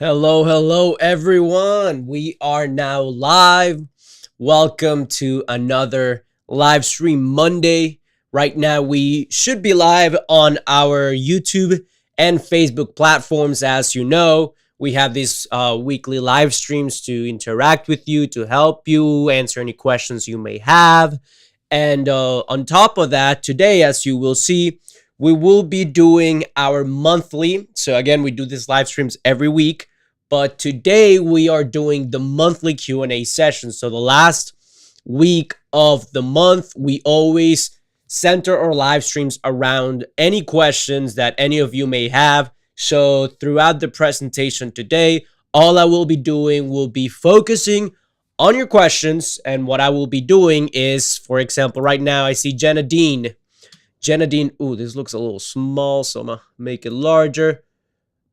Hello, everyone. We are now live. Welcome to another live stream Monday. Right now, we should be live on our YouTube and Facebook platforms. As you know, we have these weekly live streams to interact with you, to help you answer any questions you may have. And on top of that, today, as you will see, we will be doing our monthly. So again, we do these live streams every week, but today we are doing the monthly Q&A session. So the last week of the month, we always center our live streams around any questions that any of you may have. So throughout the presentation today, all I will be doing will be focusing on your questions. And what I will be doing is, for example, right now I see Jenna Dean. Ooh, this looks a little small, so I'm gonna make it larger.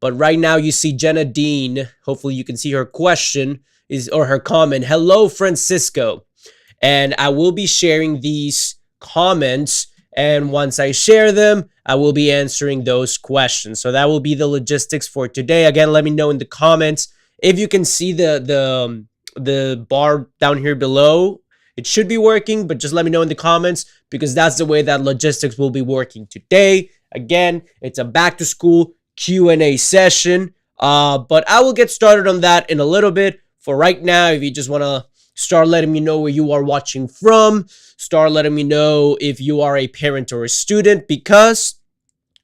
But right now you see Jenna Dean. Hopefully you can see her question or her comment. Hello, Francisco. And I will be sharing these comments. And once I share them, I will be answering those questions. So that will be the logistics for today. Again, let me know in the comments if you can see the bar down here below. It should be working, but just let me know in the comments because that's the way that logistics will be working today. Again, it's a back to school Q&A session, but I will get started on that in a little bit. For right now, if you just want to start letting me know where you are watching from, start letting me know if you are a parent or a student, because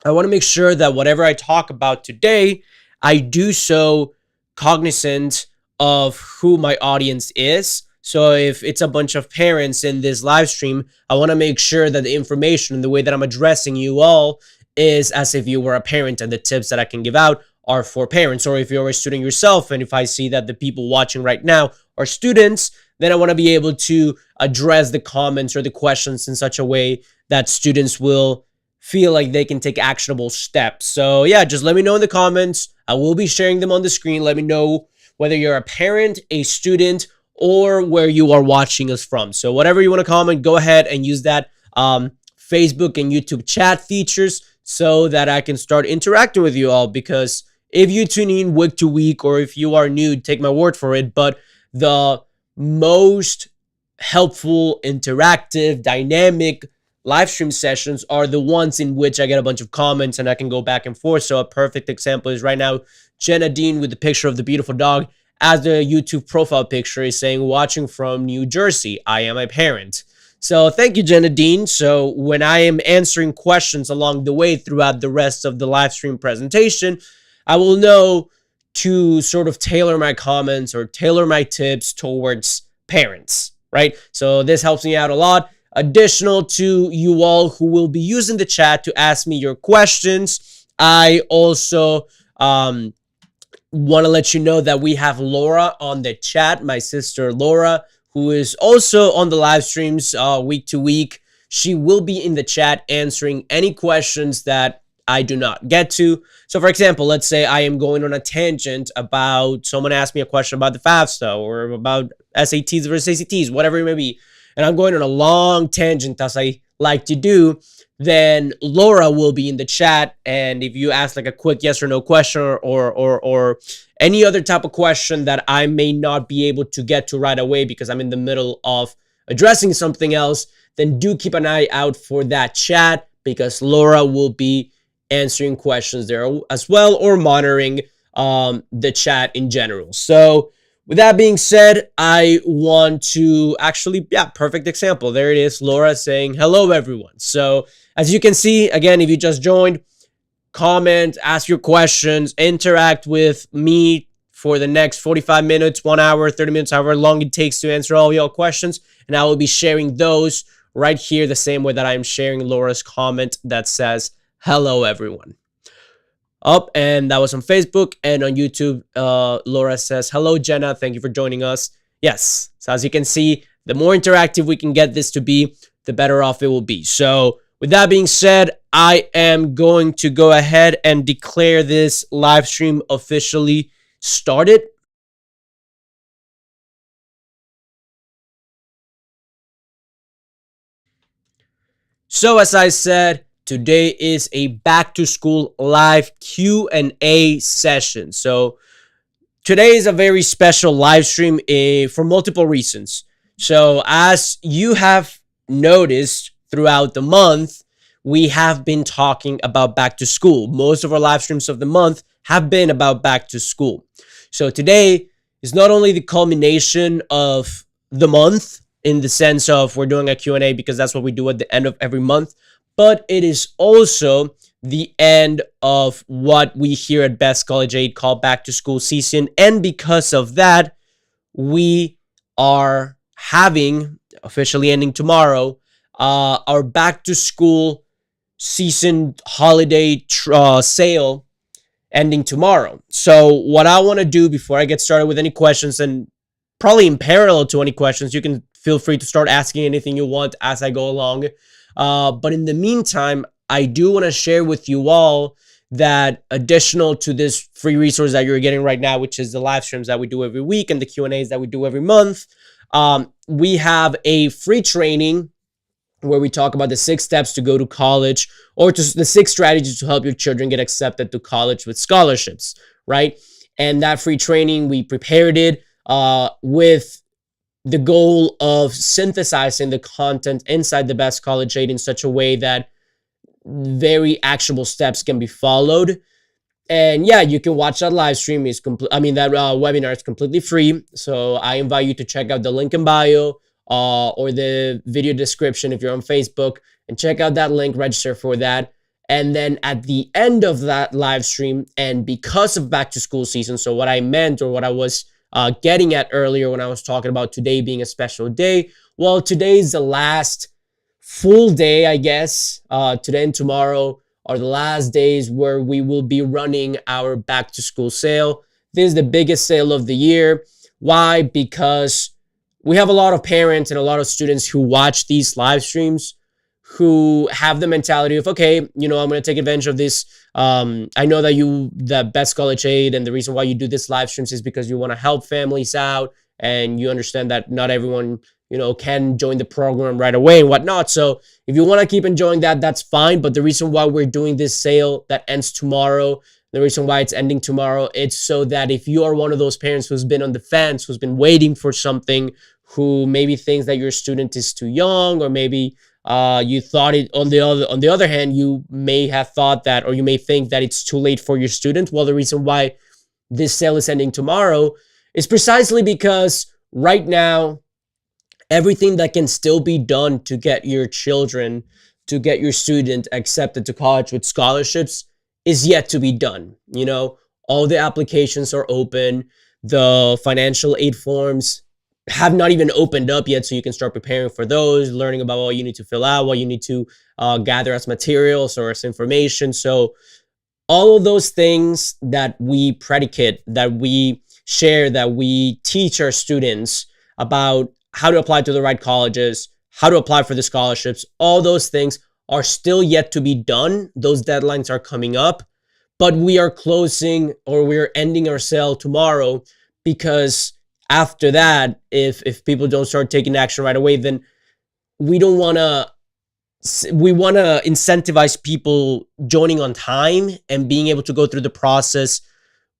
I want to make sure that whatever I talk about today, I do so cognizant of who my audience is. So if it's a bunch of parents in this live stream, I want to make sure that the information and the way that I'm addressing you all is as if you were a parent, and the tips that I can give out are for parents. Or if you're a student yourself, and if I see that the people watching right now are students, then I want to be able to address the comments or the questions in such a way that students will feel like they can take actionable steps. So yeah, just let me know in the comments. I will be sharing them on the screen. Let me know whether you're a parent, a student, or where you are watching us from. So whatever you want to comment, go ahead and use that Facebook and YouTube chat features so that I can start interacting with you all. Because if you tune in week to week, or if you are new, take my word for it, but the most helpful, interactive, dynamic live stream sessions are the ones in which I get a bunch of comments and I can go back and forth. So a perfect example is right now, Jenna Dean with the picture of the beautiful dog as the YouTube profile picture is saying, watching from New Jersey. I am a parent. So thank you, Jenna Dean. So when I am answering questions along the way throughout the rest of the live stream presentation, I will know to sort of tailor my comments or tailor my tips towards parents, right? So this helps me out a lot. Additional to you all who will be using the chat to ask me your questions, I also want to let you know that we have Laura on the chat, my sister Laura, who is also on the live streams week to week. She will be in the chat answering any questions that I do not get to. So for example, let's say I am going on a tangent about, someone asked me a question about the FAFSA or about SATs versus ACTs, whatever it may be, and I'm going on a long tangent as I like to do, then Laura will be in the chat. And if you ask like a quick yes or no question, or any other type of question that I may not be able to get to right away because I'm in the middle of addressing something else, then do keep an eye out for that chat, because Laura will be answering questions there as well, or monitoring the chat in general. So with that being said, I want to actually, yeah, perfect example. There it is, Laura saying, hello, everyone. So as you can see, again, if you just joined, comment, ask your questions, interact with me for the next 45 minutes, 1 hour, 30 minutes, however long it takes to answer all your questions. And I will be sharing those right here the same way that I'm sharing Laura's comment that says, hello, everyone. And that was on Facebook, and on YouTube, Laura says, hello, Jenna, thank you for joining us. Yes, so as you can see, the more interactive we can get this to be, the better off it will be. So with that being said, I am going to go ahead and declare this live stream officially started. So as I said, today is a back to school live Q&A session. So today is a very special live stream for multiple reasons. So, as you have noticed throughout the month, we have been talking about back to school. Most of our live streams of the month have been about back to school. So, today is not only the culmination of the month in the sense of we're doing a Q&A because that's what we do at the end of every month, but it is also the end of what we here at Best College Aid call back to school season. And because of that, we are having, officially ending tomorrow, our back to school season holiday sale ending tomorrow. So what I want to do before I get started with any questions, and probably in parallel to any questions, you can feel free to start asking anything you want as I go along. But in the meantime, I do want to share with you all that additional to this free resource that you're getting right now, which is the live streams that we do every week and the Q&As that we do every month, we have a free training where we talk about the 6 steps to go to college, or the 6 strategies to help your children get accepted to college with scholarships, right? And that free training, we prepared it with the goal of synthesizing the content inside the Best College Aid in such a way that very actionable steps can be followed. And yeah, you can watch that live stream. That webinar is completely free. So I invite you to check out the link in bio or the video description if you're on Facebook, and check out that link, register for that. And then at the end of that live stream, and because of back to school season, so what I meant, or what I was getting at earlier when I was talking about today being a special day, well, today is the last full day, I guess. Today and tomorrow are the last days where we will be running our back to school sale. This is the biggest sale of the year. Why? Because we have a lot of parents and a lot of students who watch these live streams who have the mentality of, okay, I'm going to take advantage of this. I know that Best College Aid, and the reason why you do this live streams is because you want to help families out, and you understand that not everyone can join the program right away and whatnot. So if you want to keep enjoying that, that's fine. But the reason why we're doing this sale that ends tomorrow, the reason why it's ending tomorrow, it's so that if you are one of those parents who's been on the fence, who's been waiting for something, who maybe thinks that your student is too young, or maybe you thought it, on the other hand, you may have thought that, or you may think that it's too late for your student. Well, the reason why this sale is ending tomorrow is precisely because right now, everything that can still be done to get your children, to get your student accepted to college with scholarships is yet to be done. All the applications are open. The financial aid forms have not even opened up yet, so you can start preparing for those, learning about what you need to fill out, what you need to gather as materials or as information. So all of those things that we predicate, that we share, that we teach our students about how to apply to the right colleges, how to apply for the scholarships, all those things are still yet to be done. Those deadlines are coming up, but we are closing, or we're ending our sale tomorrow, because after that, if people don't start taking action right away, then we want to incentivize people joining on time and being able to go through the process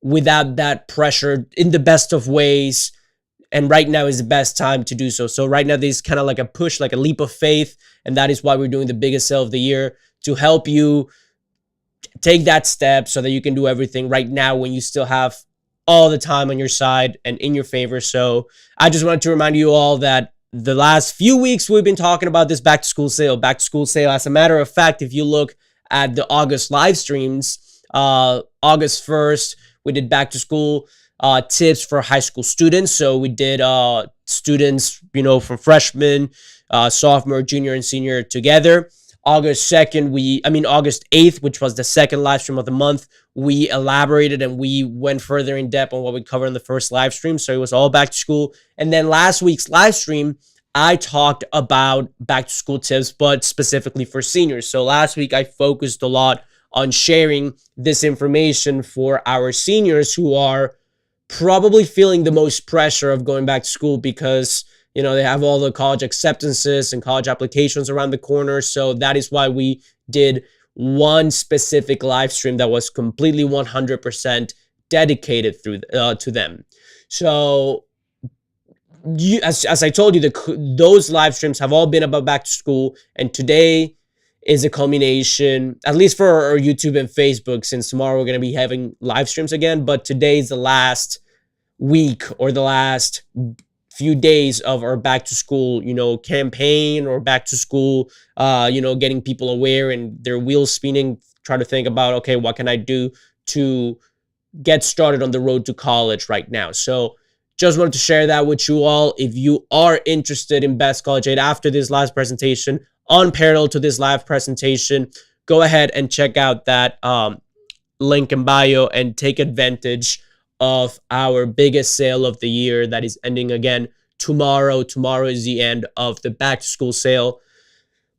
without that pressure, in the best of ways. And right now is the best time to do so. So right now, there's kind of like a push, like a leap of faith. And that is why we're doing the biggest sale of the year, to help you take that step so that you can do everything right now when you still have all the time on your side and in your favor. So I just wanted to remind you all that the last few weeks we've been talking about this back to school sale. As a matter of fact, if you look at the August live streams, August 1st, we did back to school tips for high school students. So we did students, from freshman, sophomore, junior, and senior together. August 8th, which was the second live stream of the month, we elaborated and we went further in depth on what we covered in the first live stream. So it was all back to school. And then last week's live stream, I talked about back to school tips, but specifically for seniors. So last week I focused a lot on sharing this information for our seniors who are probably feeling the most pressure of going back to school, because they have all the college acceptances and college applications around the corner. So that is why we did one specific live stream that was completely 100% dedicated through to them. So as I told you, those live streams have all been about back to school, and today is a culmination, at least for our YouTube and Facebook, since tomorrow we're going to be having live streams again. But today is the last week or the last few days of our back to school, campaign, or back to school, getting people aware and their wheels spinning, try to think about, okay, what can I do to get started on the road to college right now? So just wanted to share that with you all. If you are interested in Best College Aid after this last presentation, on parallel to this live presentation, go ahead and check out that link in bio and take advantage of our biggest sale of the year that is ending again tomorrow. Tomorrow is the end of the back to school sale.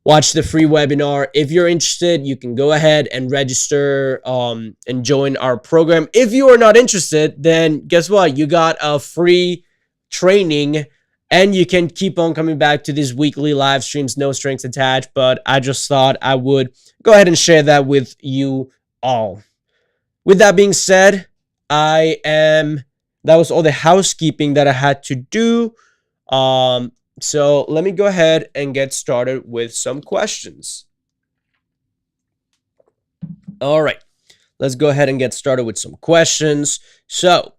Watch the free webinar. If you're interested, you can go ahead and register and join our program. If you are not interested, then guess what? You got a free training and you can keep on coming back to these weekly live streams, no strings attached. But I just thought I would go ahead and share that with you all. With that being said, that was all the housekeeping that I had to do. So let me go ahead and get started with some questions. All right, let's go ahead and get started with some questions. So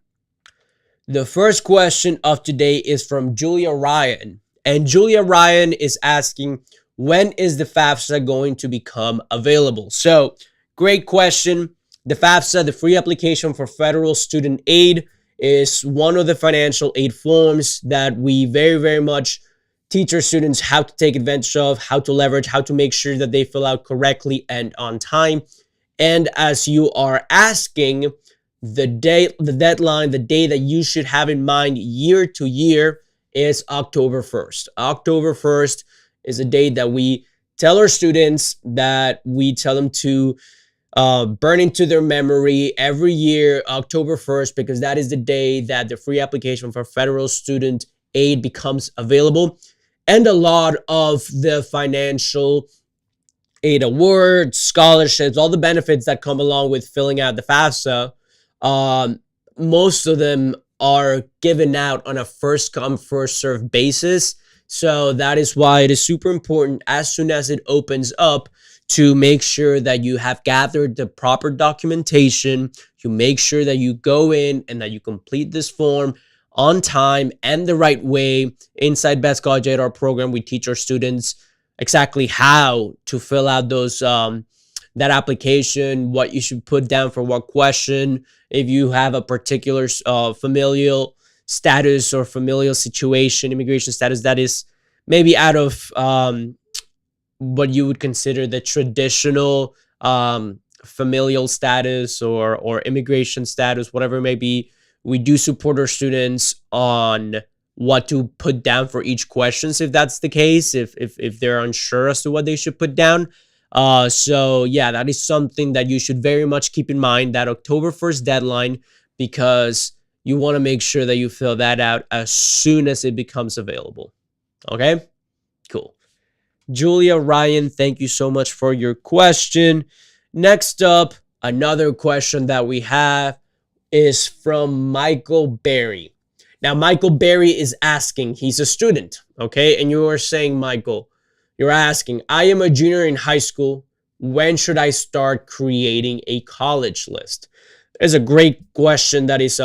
the first question of today is from Julia Ryan. And Julia Ryan is asking, when is the FAFSA going to become available? So great question. The FAFSA, the free application for federal student aid, is one of the financial aid forms that we very, very much teach our students how to take advantage of, how to leverage, how to make sure that they fill out correctly and on time. And as you are asking, the deadline, the day that you should have in mind year to year is October 1st. October 1st is a date that we tell our students, that we tell them to burn into their memory every year, October 1st, because that is the day that the free application for federal student aid becomes available. And a lot of the financial aid awards, scholarships, all the benefits that come along with filling out the FAFSA, most of them are given out on a first come, first served basis. So that is why it is super important, as soon as it opens up, to make sure that you have gathered the proper documentation. You make sure that you go in and that you complete this form on time and the right way. Inside Best College Aid, our program, we teach our students exactly how to fill out those that application, what you should put down for what question. If you have a particular familial status or familial situation, immigration status that is maybe out of what you would consider the traditional familial status or immigration status, whatever it may be, we do support our students on what to put down for each question, if that's the case, if they're unsure as to what they should put down. So yeah, that is something that you should very much keep in mind, that October 1st deadline, because you want to make sure that you fill that out as soon as it becomes available. Okay, cool. Julia Ryan, thank you so much for your question. Next up, another question that we have is from Michael Berry. Now, Michael Berry is asking, he's a student, okay? And you are saying, Michael, you're asking, I am a junior in high school. When should I start creating a college list? It's a great question. That is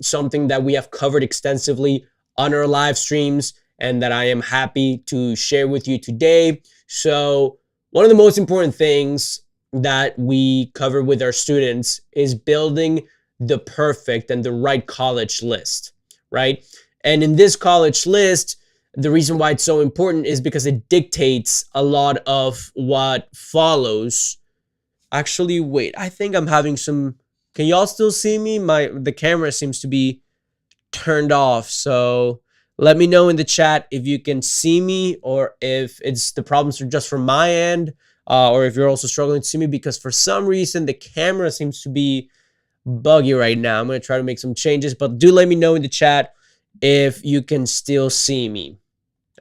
something that we have covered extensively on our live streams and that I am happy to share with you today. So one of the most important things that we cover with our students is building the perfect and the right college list, right? And in this college list, the reason why it's so important is because it dictates a lot of what follows. Actually, wait, I think I'm having some, can y'all still see me? The camera seems to be turned off. So let me know in the chat if you can see me, or if it's the problems are just from my end, or if you're also struggling to see me, because for some reason the camera seems to be buggy right now. I'm going to try to make some changes, but do let me know in the chat if you can still see me.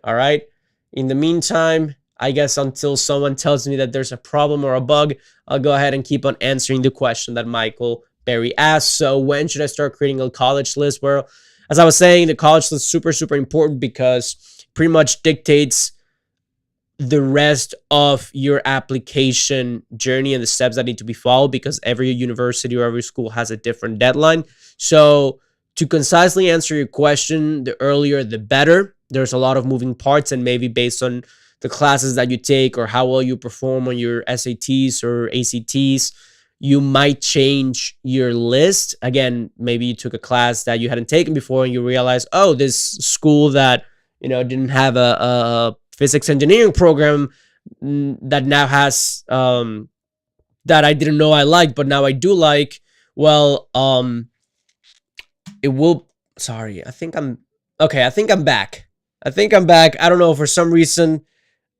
All right. In the meantime, I guess until someone tells me that there's a problem or a bug, I'll go ahead and keep on answering the question that Michael Barry asks, so when should I start creating a college list? Well, as I was saying, the college list is super, super important because it pretty much dictates the rest of your application journey and the steps that need to be followed, because every university or every school has a different deadline. So to concisely answer your question, the earlier the better. There's a lot of moving parts, and maybe based on the classes that you take or how well you perform on your SATs or ACTs, you might change your list. Again, maybe you took a class that you hadn't taken before and you realize, oh, this school that didn't have a physics engineering program that now has that I didn't know I liked, but now I do like. Well, it will. Sorry, I think I'm okay. I think I'm back. I don't know, for some reason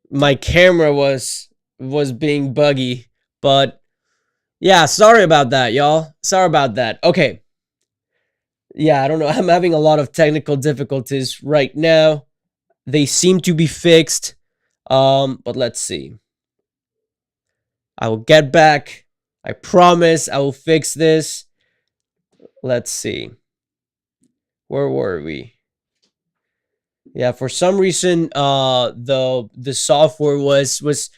my camera was being buggy, but yeah, sorry about that, y'all. Sorry about that. Okay. Yeah, I don't know. I'm having a lot of technical difficulties right now. They seem to be fixed. But let's see. I will get back. I promise I will fix this. Let's see. Where were we? Yeah, for some reason, the software was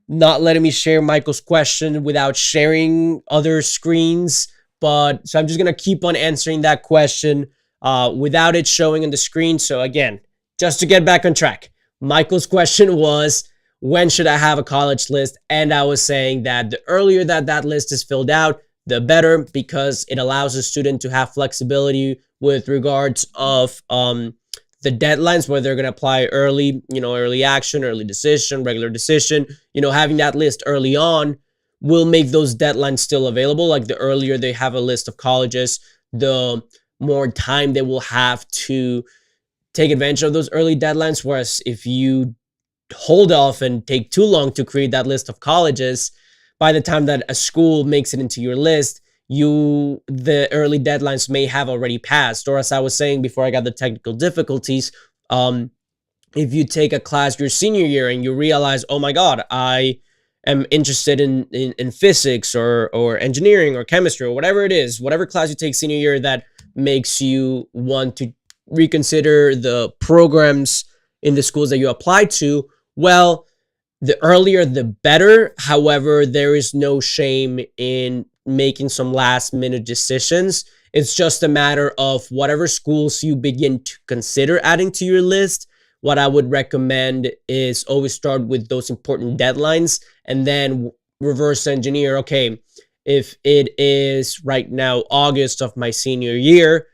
not letting me share Michael's question without sharing other screens. But so I'm just gonna keep on answering that question without it showing on the screen. So again, just to get back on track, Michael's question was, when should I have a college list? And I was saying that the earlier that list is filled out, the better, because it allows a student to have flexibility with regards of the deadlines, whether they're going to apply early, early action, early decision, regular decision. Having that list early on will make those deadlines still available. Like, the earlier they have a list of colleges, the more time they will have to take advantage of those early deadlines. Whereas if you hold off and take too long to create that list of colleges, by the time that a school makes it into your list, the early deadlines may have already passed. Or, as I was saying before I got the technical difficulties, if you take a class your senior year and you realize, oh my God, I am interested in physics or engineering or chemistry or whatever it is, whatever class you take senior year that makes you want to reconsider the programs in the schools that you apply to, well, the earlier the better. However, there is no shame in making some last minute decisions. It's just a matter of whatever schools you begin to consider adding to your list. What I would recommend is always start with those important deadlines and then reverse engineer. Okay, if it is right now August of my senior year,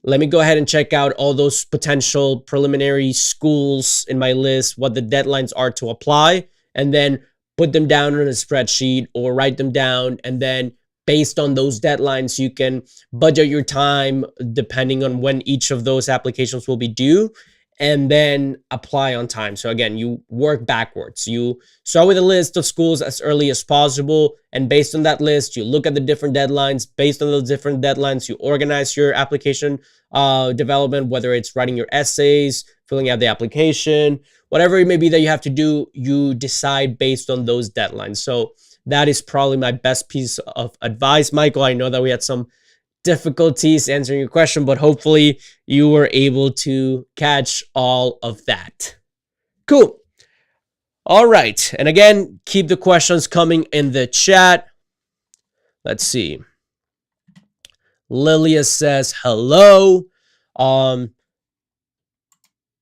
let me go ahead and check out all those potential preliminary schools in my list, what the deadlines are to apply, and then put them down on a spreadsheet or write them down. And then based on those deadlines, you can budget your time depending on when each of those applications will be due, and then apply on time. So again, you work backwards. You start with a list of schools as early as possible, and based on that list, you look at the different deadlines. Based on those different deadlines, you organize your application development, whether it's writing your essays, filling out the application, whatever it may be that you have to do, you decide based on those deadlines. So that is probably my best piece of advice, Michael. I know that we had some difficulties answering your question, but hopefully you were able to catch all of that. Cool. All right. And again, keep the questions coming in the chat. Let's see. Lilia says hello.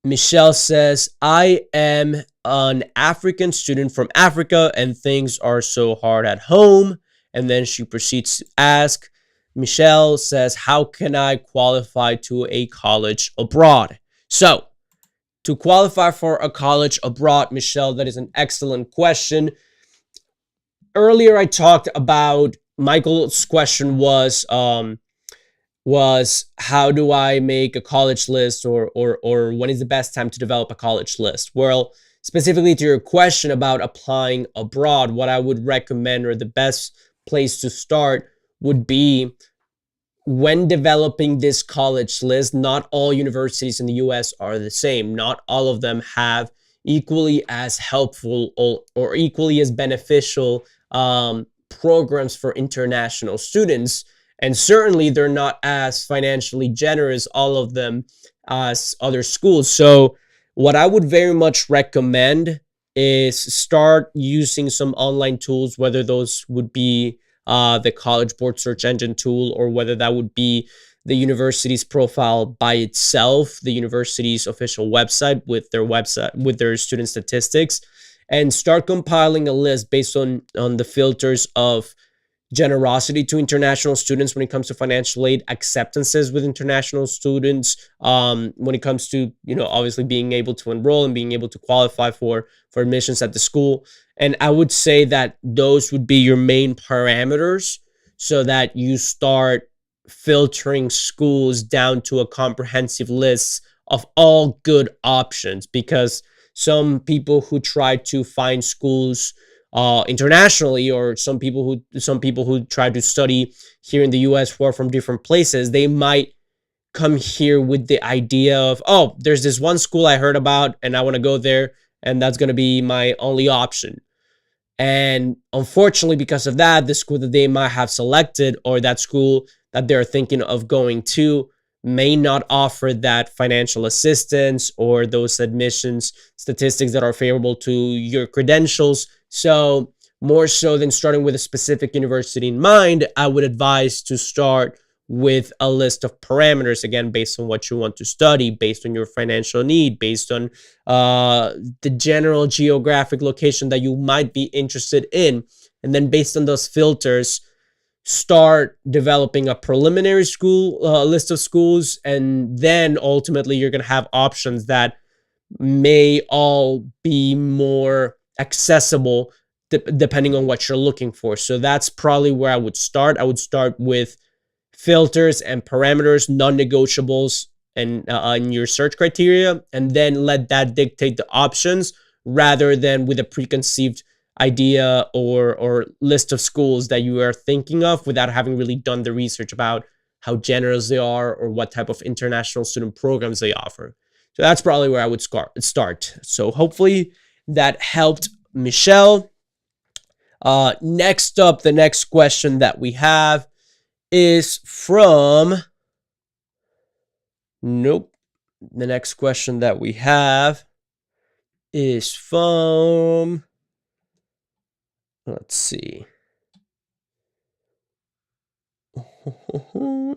Michelle says, I am an African student from Africa and things are so hard at home. And then she proceeds to ask, Michelle says, how can I qualify to a college abroad? So, to qualify for a college abroad, Michelle, that is an excellent question. Earlier, I talked about Michael's question was how do I make a college list, or when is the best time to develop a college list? Well, specifically to your question about applying abroad, what I would recommend, or the best place to start, would be when developing this college list. Not all universities in the US are the same. Not all of them have equally as helpful or equally as beneficial programs for international students. And certainly they're not as financially generous, all of them, as other schools. So what I would very much recommend is start using some online tools, whether those would be the College Board search engine tool, or whether that would be the university's profile by itself, the university's official website with their student statistics, and start compiling a list based on the filters of generosity to international students when it comes to financial aid, acceptances with international students, when it comes to, obviously being able to enroll and being able to qualify for admissions at the school. And I would say that those would be your main parameters, so that you start filtering schools down to a comprehensive list of all good options. Because some people who try to find schools internationally, or some people who try to study here in the US who are from different places, they might come here with the idea of, oh, there's this one school I heard about and I want to go there, and that's going to be my only option. And unfortunately, because of that, the school that they might have selected, or that school that they're thinking of going to, may not offer that financial assistance or those admissions statistics that are favorable to your credentials. So, more so than starting with a specific university in mind, I would advise to start with a list of parameters, again, based on what you want to study, based on your financial need, based on the general geographic location that you might be interested in. And then based on those filters, start developing a preliminary school list of schools. And then ultimately you're going to have options that may all be more accessible depending on what you're looking for. So that's probably where I would start. I would start with filters and parameters, non-negotiables, and in your search criteria, and then let that dictate the options, rather than with a preconceived idea or list of schools that you are thinking of without having really done the research about how generous they are or what type of international student programs they offer. So that's probably where I would start. So hopefully that helped Michelle. Next up, the next question that we have is from... Nope. The next question that we have is from... Let's see.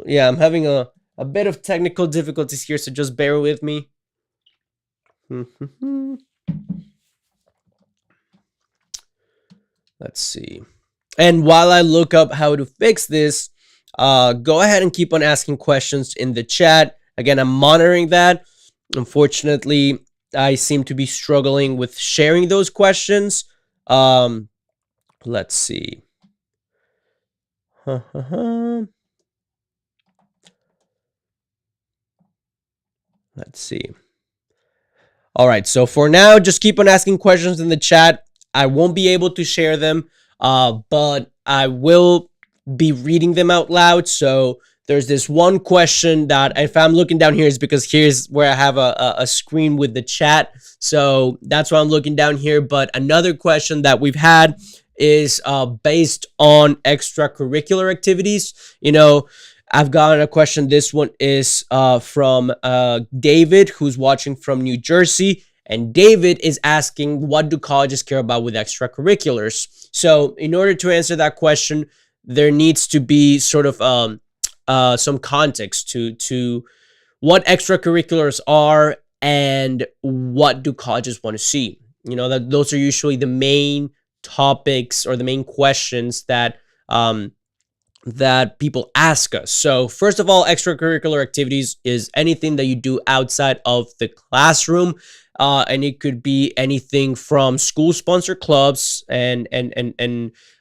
Yeah, I'm having a bit of technical difficulties here, so just bear with me. Let's see. And while I look up how to fix this, go ahead and keep on asking questions in the chat. Again, I'm monitoring that. Unfortunately, I seem to be struggling with sharing those questions. Let's see. Let's see. All right, so for now, just keep on asking questions in the chat. I won't be able to share them, but I will be reading them out loud. So there's this one question that, if I'm looking down here, is because here's where I have a screen with the chat. So that's why I'm looking down here. But another question that we've had is based on extracurricular activities. I've gotten a question. This one is from David, who's watching from New Jersey. And David is asking, what do colleges care about with extracurriculars? So in order to answer that question, there needs to be sort of some context to what extracurriculars are and what do colleges want to see. That those are usually the main topics or the main questions that that people ask us. So first of all, extracurricular activities is anything that you do outside of the classroom. And it could be anything from school-sponsored clubs and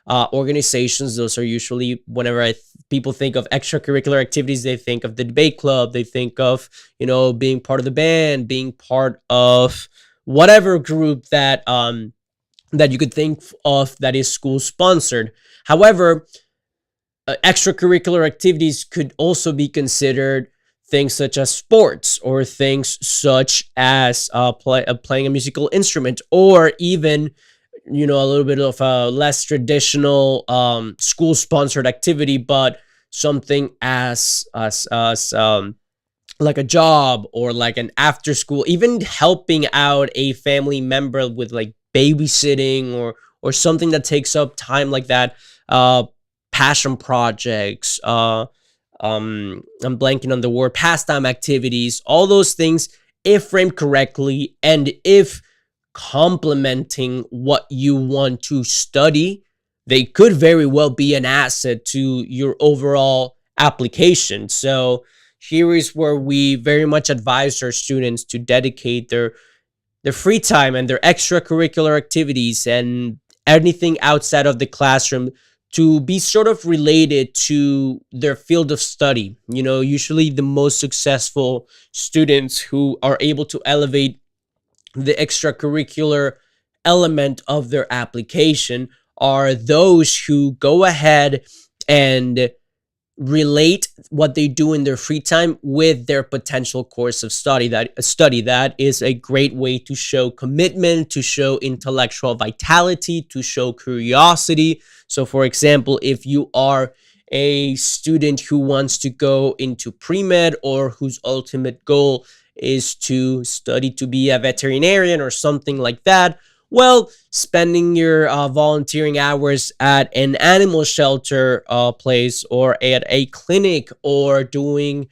organizations. Those are usually, whenever people think of extracurricular activities, they think of the debate club. They think of, being part of the band, being part of whatever group that that you could think of that is school-sponsored. However, extracurricular activities could also be considered things such as sports, or things such as playing a musical instrument, or even, a little bit of a less traditional school-sponsored activity, but something as like a job or like an after school, even helping out a family member with like babysitting or something that takes up time like that. Passion projects, I'm blanking on the word, pastime activities, all those things, if framed correctly and if complementing what you want to study, they could very well be an asset to your overall application. So here is where we very much advise our students to dedicate their free time and their extracurricular activities and anything outside of the classroom to be sort of related to their field of study. You know, usually the most successful students who are able to elevate the extracurricular element of their application are those who go ahead and relate what they do in their free time with their potential course of study. That is a great way to show commitment, to show intellectual vitality, to show curiosity. So for example, if you are a student who wants to go into pre-med or whose ultimate goal is to study to be a veterinarian or something like that, well, spending your volunteering hours at an animal shelter place or at a clinic or doing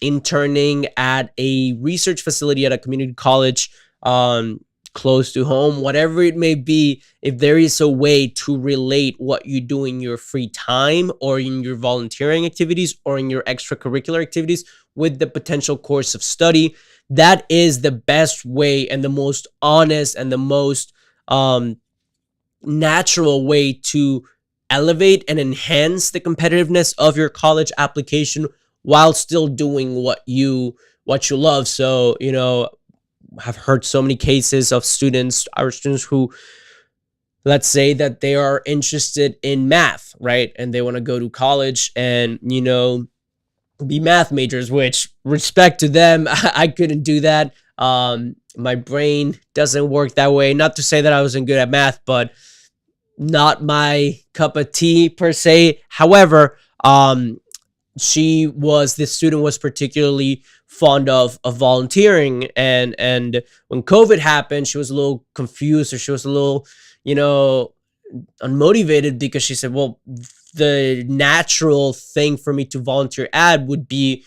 interning at a research facility at a community college close to home, whatever it may be, if there is a way to relate what you do in your free time or in your volunteering activities or in your extracurricular activities with the potential course of study, that is the best way and the most honest and the most natural way to elevate and enhance the competitiveness of your college application while still doing what you love. So, you know, I've heard so many cases of our students who, let's say that they are interested in math, right? And they want to go to college and, you know, be math majors, which respect to them. I couldn't do that. My brain doesn't work that way. Not to say that I wasn't good at math, but not my cup of tea per se. However, this student was particularly fond of volunteering, and when COVID happened, she was a little confused, or she was a little, you know, unmotivated, because she said, well, the natural thing for me to volunteer at would be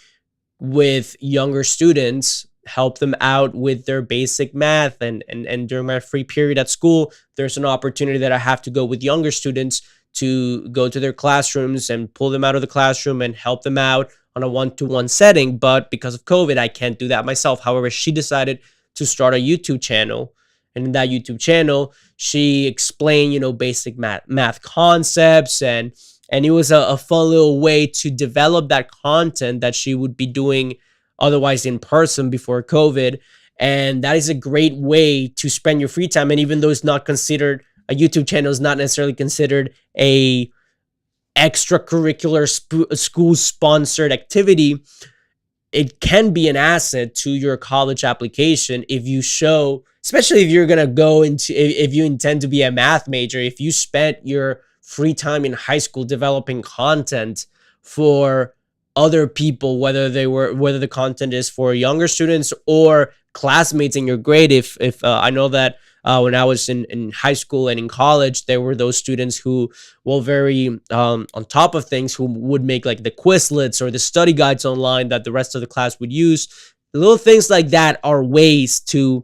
with younger students, help them out with their basic math, and during my free period at school, there's an opportunity that I have to go with younger students to go to their classrooms and pull them out of the classroom and help them out on a one-to-one setting. But because of COVID, I can't do that myself. However, she decided to start a YouTube channel, and in that YouTube channel, she explained, you know, basic math concepts, and it was a fun little way to develop that content that she would be doing otherwise in person before COVID. And that is a great way to spend your free time. And even though it's not considered a YouTube channel, is not necessarily considered a extracurricular school sponsored activity, it can be an asset to your college application if you show, especially if you're going to go into, if you intend to be a math major, if you spent your free time in high school developing content for other people, whether the content is for younger students or classmates in your grade. If I know that when I was in high school and in college, there were those students who were very on top of things, who would make like the Quizlets or the study guides online that the rest of the class would use. Little things like that are ways to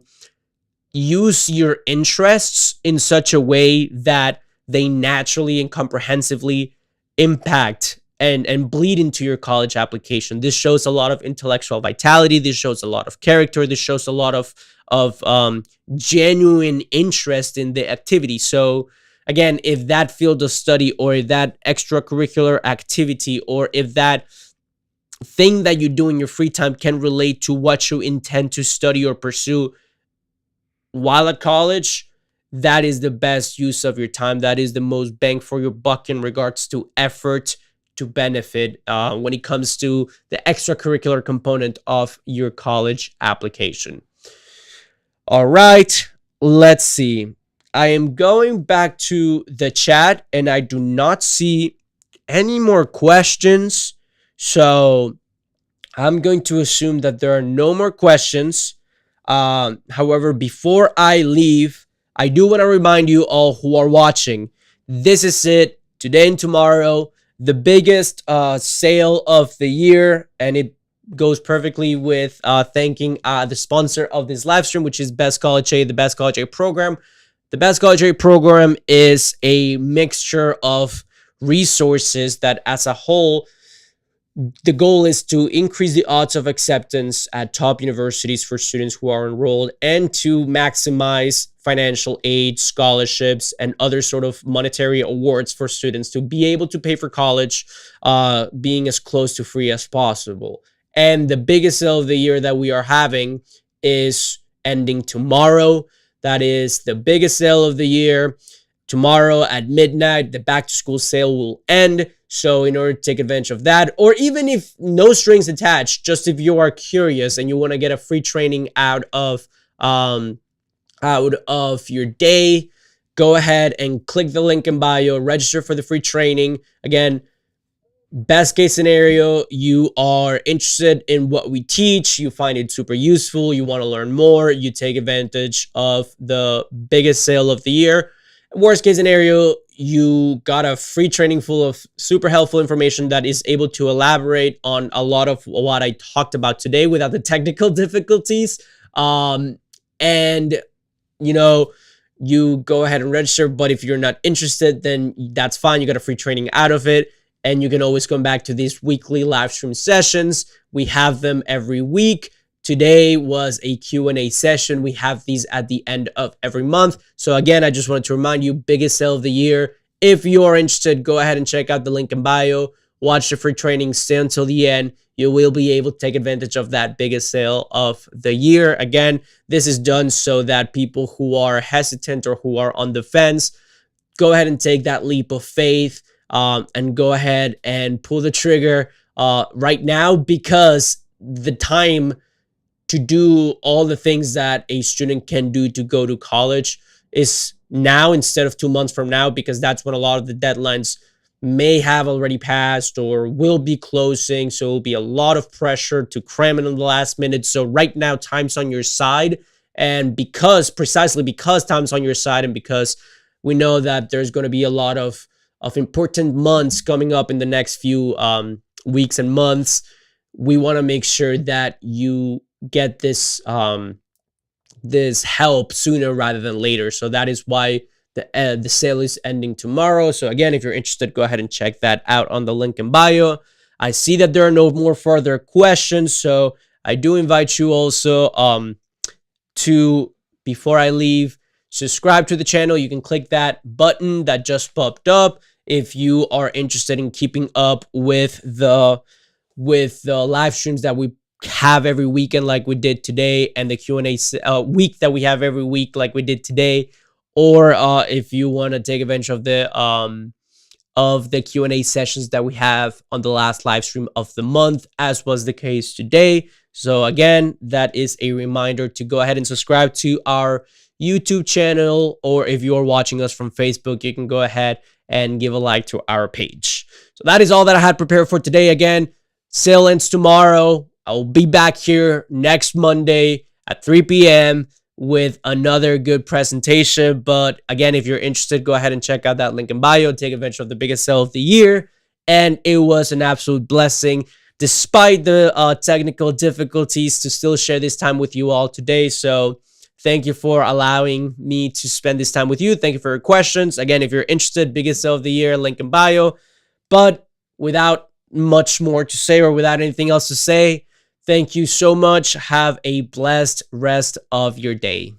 use your interests in such a way that they naturally and comprehensively impact and bleed into your college application. This shows a lot of intellectual vitality. This shows a lot of character. This shows a lot of genuine interest in the activity. So again, if that field of study or that extracurricular activity, or if that thing that you do in your free time can relate to what you intend to study or pursue while at college, that is the best use of your time. That is the most bang for your buck in regards to effort to benefit when it comes to the extracurricular component of your college application. All right, let's see. I am going back to the chat and I do not see any more questions. So I'm going to assume that there are no more questions. However, before I leave, I do want to remind you all who are watching, this is it, today and tomorrow, the biggest sale of the year, and it goes perfectly with thanking the sponsor of this live stream, which is Best College Aid, the Best College Aid program. The Best College Aid program is a mixture of resources that, as a whole, the goal is to increase the odds of acceptance at top universities for students who are enrolled, and to maximize financial aid, scholarships, and other sort of monetary awards for students to be able to pay for college, being as close to free as possible. And the biggest sale of the year that we are having is ending tomorrow. That is the biggest sale of the year. Tomorrow at midnight, the back to school sale will end. So in order to take advantage of that, or even if no strings attached, just if you are curious and you want to get a free training out of your day, go ahead and click the link in bio, register for the free training. Again, best case scenario, you are interested in what we teach, you find it super useful, you want to learn more, you take advantage of the biggest sale of the year. Worst case scenario, you got a free training full of super helpful information that is able to elaborate on a lot of what I talked about today without the technical difficulties. And, you know, you go ahead and register. But if you're not interested, then that's fine. You got a free training out of it. And you can always come back to these weekly live stream sessions. We have them every week. Today was a Q&A session. We have these at the end of every month. So again, I just wanted to remind you, biggest sale of the year. If you are interested, go ahead and check out the link in bio. Watch the free training, stay until the end. You will be able to take advantage of that biggest sale of the year. Again, this is done so that people who are hesitant or who are on the fence, go ahead and take that leap of faith, and go ahead and pull the trigger right now, because the time to do all the things that a student can do to go to college is now instead of 2 months from now, because that's when a lot of the deadlines may have already passed or will be closing. So it will be a lot of pressure to cram it in the last minute. So right now, time's on your side. And precisely because time's on your side, and because we know that there's going to be a lot of important months coming up in the next few weeks and months, we want to make sure that you get this this help sooner rather than later. So that is why the sale is ending tomorrow. So again, if you're interested, go ahead and check that out on the link in bio. I see that there are no more further questions, so I do invite you also to, before I leave, subscribe to the channel. You can click that button that just popped up if you are interested in keeping up with the live streams that we have every weekend like we did today, and the Q&A week that we have every week like we did today. Or if you want to take advantage of the Q&A sessions that we have on the last live stream of the month, as was the case today. So again, that is a reminder to go ahead and subscribe to our YouTube channel, or if you're watching us from Facebook, you can go ahead and give a like to our page. So that is all that I had prepared for today. Again, sale ends tomorrow. I'll be back here next Monday at 3 p.m. with another good presentation. But again, if you're interested, go ahead and check out that link in bio. Take advantage of the biggest sale of the year. And it was an absolute blessing, despite the technical difficulties, to still share this time with you all today. So thank you for allowing me to spend this time with you. Thank you for your questions. Again, if you're interested, biggest sale of the year, link in bio. But without much more to say, or without anything else to say, thank you so much. Have a blessed rest of your day.